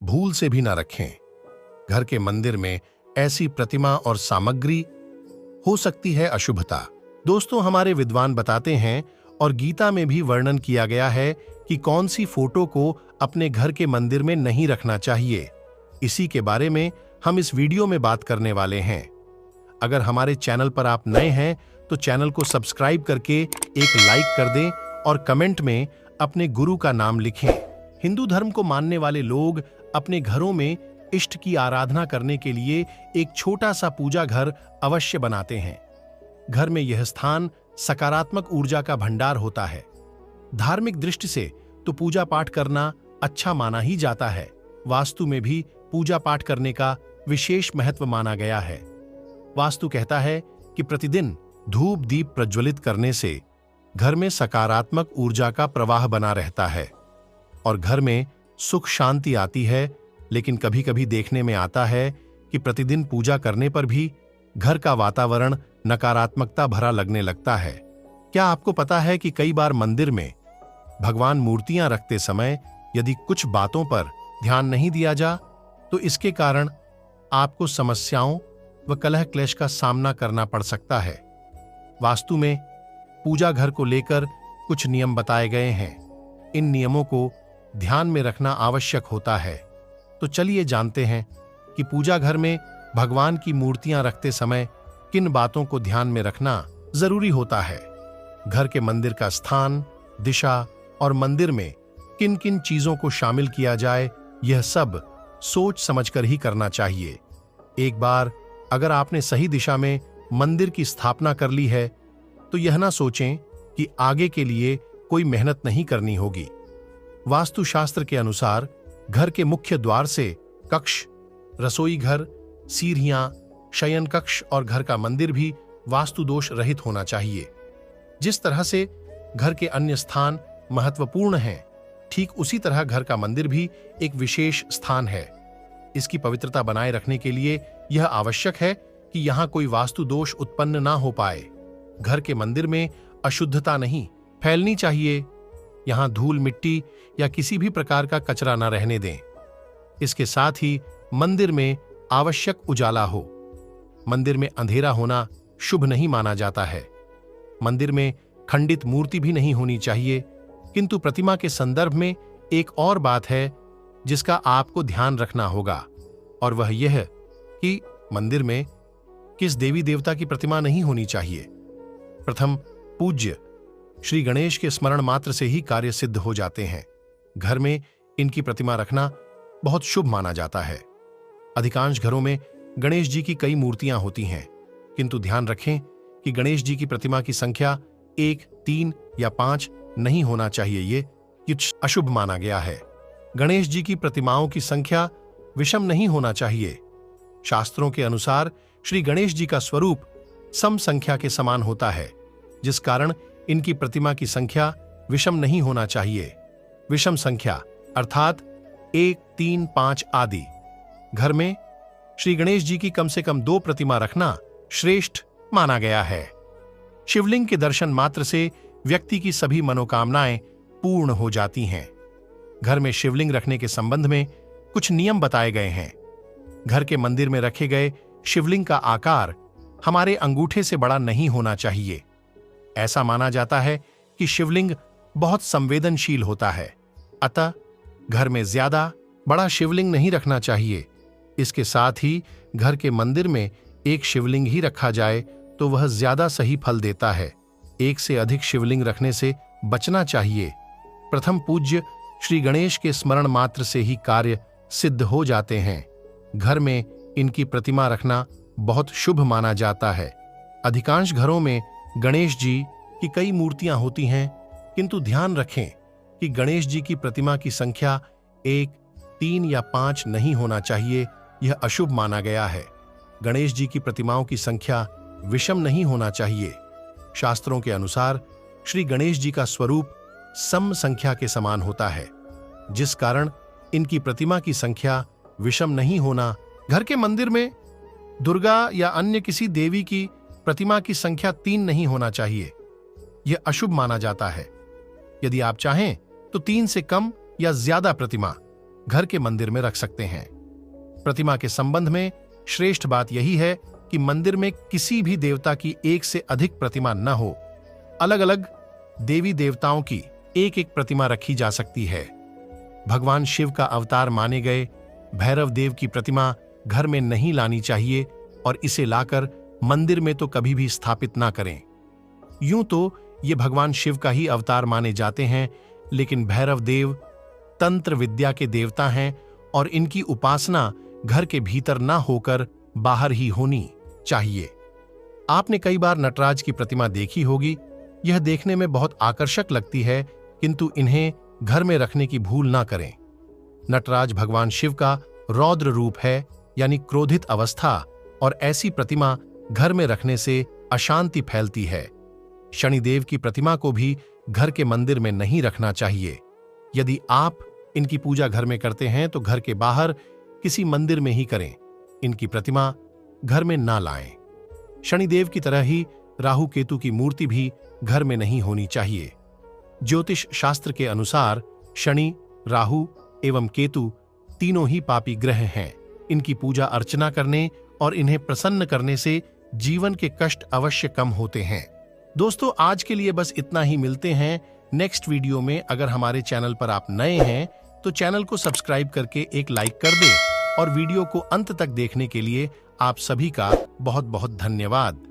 भूल से भी ना रखें। घर के मंदिर में ऐसी प्रतिमा और सामग्री हो सकती है अशुभता। दोस्तों, हमारे विद्वान बताते हैं और गीता में भी वर्णन किया गया है कि कौन सी फोटो को अपने घर के मंदिर में नहीं रखना चाहिए। इसी के बारे में हम इस वीडियो में बात करने वाले हैं। अगर हमारे चैनल पर आप नए हैं तो चैनल को सब्सक्राइब करके एक लाइक कर दें और कमेंट में अपने गुरु का नाम लिखें। हिंदू धर्म को मानने वाले लोग अपने घरों में इष्ट की आराधना करने के लिए एक छोटा सा पूजा घर अवश्य बनाते हैं। घर में यह स्थान सकारात्मक ऊर्जा का भंडार होता है। धार्मिक दृष्टि से तो पूजा पाठ करना अच्छा माना ही जाता है। वास्तु में भी पूजा पाठ करने का विशेष महत्व माना गया है। वास्तु कहता है कि प्रतिदिन धूप दीप प्रज्वलित करने से घर में सकारात्मक ऊर्जा का प्रवाह बना रहता है और घर में सुख शांति आती है। लेकिन कभी कभी देखने में आता है कि प्रतिदिन पूजा करने पर भी घर का वातावरण नकारात्मकता भरा लगने लगता है। क्या आपको पता है कि कई बार मंदिर में भगवान मूर्तियां रखते समय यदि कुछ बातों पर ध्यान नहीं दिया जा तो इसके कारण आपको समस्याओं व कलह क्लेश का सामना करना पड़ सकता है। वास्तु में पूजा घर को लेकर कुछ नियम बताए गए हैं। इन नियमों को ध्यान में रखना आवश्यक होता है। तो चलिए जानते हैं कि पूजा घर में भगवान की मूर्तियां रखते समय किन बातों को ध्यान में रखना जरूरी होता है। घर के मंदिर का स्थान, दिशा और मंदिर में किन किन चीजों को शामिल किया जाए, यह सब सोच समझकर ही करना चाहिए। एक बार अगर आपने सही दिशा में मंदिर की स्थापना कर ली है तो यह ना सोचें कि आगे के लिए कोई मेहनत नहीं करनी होगी। वास्तुशास्त्र के अनुसार घर के मुख्य द्वार से कक्ष, रसोई घर, सीढ़ियां, शयन कक्ष और घर का मंदिर भी वास्तु दोष रहित होना चाहिए। जिस तरह से घर के अन्य स्थान महत्वपूर्ण हैं, ठीक उसी तरह घर का मंदिर भी एक विशेष स्थान है। इसकी पवित्रता बनाए रखने के लिए यह आवश्यक है कि यहां कोई वास्तु दोष उत्पन्न ना हो पाए। घर के मंदिर में अशुद्धता नहीं फैलनी चाहिए। यहां धूल मिट्टी या किसी भी प्रकार का कचरा न रहने दें। इसके साथ ही मंदिर में आवश्यक उजाला हो। मंदिर में अंधेरा होना शुभ नहीं माना जाता है। मंदिर में खंडित मूर्ति भी नहीं होनी चाहिए। किंतु प्रतिमा के संदर्भ में एक और बात है जिसका आपको ध्यान रखना होगा, और वह यह कि मंदिर में किस देवी देवता की प्रतिमा नहीं होनी चाहिए। प्रथम पूज्य श्री गणेश के स्मरण मात्र से ही कार्य सिद्ध हो जाते हैं। घर में इनकी प्रतिमा रखना बहुत शुभ माना जाता है। अधिकांश घरों में गणेश जी की कई मूर्तियां होती हैं, किंतु ध्यान रखें कि गणेश जी की प्रतिमा की संख्या 1, 3 या 5 नहीं होना चाहिए। ये कुछ अशुभ माना गया है। गणेश जी की प्रतिमाओं की संख्या विषम नहीं होना चाहिए। शास्त्रों के अनुसार श्री गणेश जी का स्वरूप सम संख्या के समान होता है, जिस कारण इनकी प्रतिमा की संख्या विषम नहीं होना चाहिए। विषम संख्या अर्थात 1, 3, 5 आदि। घर में श्री गणेश जी की कम से कम 2 प्रतिमा रखना श्रेष्ठ माना गया है। शिवलिंग के दर्शन मात्र से व्यक्ति की सभी मनोकामनाएं पूर्ण हो जाती हैं। घर में शिवलिंग रखने के संबंध में कुछ नियम बताए गए हैं। घर के मंदिर में रखे गए शिवलिंग का आकार हमारे अंगूठे से बड़ा नहीं होना चाहिए। ऐसा माना जाता है कि शिवलिंग बहुत संवेदनशील होता है, अतः घर में ज्यादा बड़ा शिवलिंग नहीं रखना चाहिए। इसके साथ ही घर के मंदिर में एक शिवलिंग ही रखा जाए तो वह ज्यादा सही फल देता है। एक से अधिक शिवलिंग रखने से बचना चाहिए। प्रथम पूज्य श्री गणेश के स्मरण मात्र से ही कार्य सिद्ध हो जाते हैं। घर में इनकी प्रतिमा रखना बहुत शुभ माना जाता है। अधिकांश घरों में गणेश जी की कई मूर्तियां होती हैं, किंतु ध्यान रखें कि गणेश जी की प्रतिमा की संख्या 1, 3 या 5 नहीं होना चाहिए। यह अशुभ माना गया है। गणेश जी की प्रतिमाओं की संख्या विषम नहीं होना चाहिए। शास्त्रों के अनुसार श्री गणेश जी का स्वरूप सम संख्या के समान होता है, जिस कारण इनकी प्रतिमा की संख्या विषम नहीं होना। घर के मंदिर में दुर्गा या अन्य किसी देवी की प्रतिमा की संख्या 3 नहीं होना चाहिए। यह अशुभ माना जाता है। यदि आप चाहें तो 3 से कम या ज्यादा प्रतिमा घर के मंदिर में रख सकते हैं। प्रतिमा के संबंध में श्रेष्ठ बात यही है कि मंदिर में किसी भी देवता की एक से अधिक प्रतिमा न हो। अलग अलग देवी देवताओं की एक एक प्रतिमा रखी जा सकती है। भगवान शिव का अवतार माने गए भैरव देव की प्रतिमा घर में नहीं लानी चाहिए और इसे लाकर मंदिर में तो कभी भी स्थापित ना करें। यूं तो ये भगवान शिव का ही अवतार माने जाते हैं, लेकिन भैरव देव तंत्र विद्या के देवता हैं और इनकी उपासना घर के भीतर ना होकर बाहर ही होनी चाहिए। आपने कई बार नटराज की प्रतिमा देखी होगी। यह देखने में बहुत आकर्षक लगती है, किंतु इन्हें घर में रखने की भूल ना करें। नटराज भगवान शिव का रौद्र रूप है, यानी क्रोधित अवस्था, और ऐसी प्रतिमा घर में रखने से अशांति फैलती है। शनिदेव की प्रतिमा को भी घर के मंदिर में नहीं रखना चाहिए। यदि आप इनकी पूजा घर में करते हैं तो घर के बाहर किसी मंदिर में ही करें। इनकी प्रतिमा घर में ना लाएं। शनिदेव की तरह ही राहु केतु की मूर्ति भी घर में नहीं होनी चाहिए। ज्योतिष शास्त्र के अनुसार शनि, राहु एवं केतु तीनों ही पापी ग्रह हैं। इनकी पूजा अर्चना करने और इन्हें प्रसन्न करने से जीवन के कष्ट अवश्य कम होते हैं। दोस्तों, आज के लिए बस इतना ही। मिलते हैं नेक्स्ट वीडियो में। अगर हमारे चैनल पर आप नए हैं तो चैनल को सब्सक्राइब करके एक लाइक कर दें और वीडियो को अंत तक देखने के लिए आप सभी का बहुत बहुत धन्यवाद।